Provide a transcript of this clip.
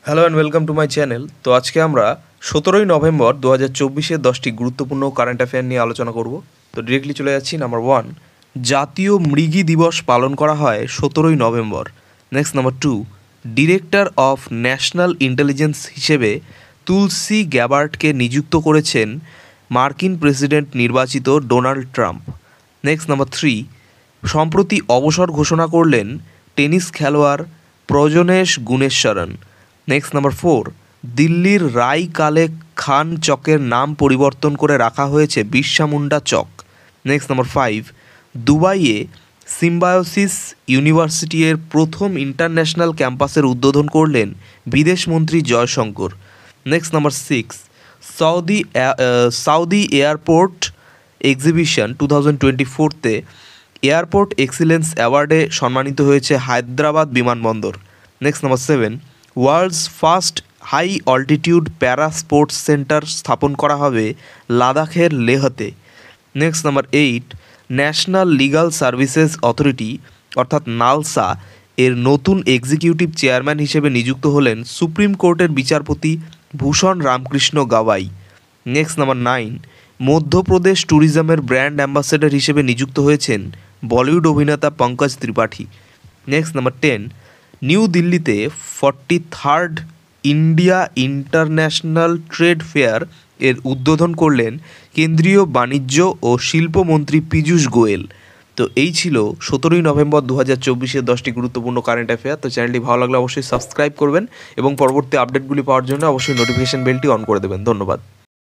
Hello and welcome to my channel. তো আজকে আমরা 17ই নভেম্বর 2024-এর 10টি গুরুত্বপূর্ণ কারেন্ট অ্যাফেয়ার নিয়ে আলোচনা করব। তো ডিরেক্টলি চলে যাচ্ছি। নাম্বার 1, জাতীয় মৃগী দিবস পালন করা হয় 17ই November. Next number 2, director of national intelligence হিসেবে তুলসি গ্যাবার্টকে নিযুক্ত করেছেন মার্কিন প্রেসিডেন্ট নির্বাচিত ডোনাল্ড ট্রাম্প। নেক্সট নাম্বার 3, সম্প্রতি অবসর ঘোষণা করলেন টেনিস খেলোয়াড় প্রজনেশ গুণেশ্বরন। নেক্সট নাম্বার 4, দিল্লির রাই কালে খান চকের নাম পরিবর্তন করে রাখা হয়েছে বিরসা মুন্ডা চক। নেক্সট নাম্বার 5, দুবাইয়ে সিম্বায়োসিস ইউনিভার্সিটি এর প্রথম ইন্টারন্যাশনাল ক্যাম্পাসের উদ্বোধন করলেন বিদেশমন্ত্রী Jaishankar. Next number 6, Saudi airport exhibition 2024-তে এয়ারপোর্ট এক্সিলেন্স অ্যাওয়ার্ডে সম্মানিত হয়েছে হায়দ্রাবাদ বিমানবন্দর। Next number 7, world's first high altitude para sports centre স্থাপন করা হবে লাদাখের লেহতে। Next number 8, national legal services authority অর্থাৎ নালসা এর নতুন এক্সিকিউটিভ চেয়ারম্যান হিসেবে নিযুক্ত হলেন সুপ্রিম কোর্টের বিচারপতি ভূষণ রামকৃষ্ণ গাওয়াই। নেক্সট নাম্বার 9, মধ্যপ্রদেশ ট্যুরিজমের ব্র্যান্ড অ্যাম্বাসেডর হিসেবে নিযুক্ত হয়েছেন বলিউড অভিনেতা Pankaj Tripathi. Next number 10, new দিল্লিতে 43rd India international trade fair এর উদ্বোধন করলেন কেন্দ্রীয় বাণিজ্য ও শিল্পমন্ত্রী পীযূষ গোয়েল। তো এই ছিল 17ই নভেম্বর 2024-এর 10টি গুরুত্বপূর্ণ কারেন্ট অ্যাফেয়ার। তো চ্যানেলটি ভালো লাগলে অবশ্যই সাবস্ক্রাইব করবেন এবং পরবর্তী আপডেটগুলি পাওয়ার জন্য অবশ্যই নোটিফিকেশন বেলটি অন করে দেবেন। ধন্যবাদ।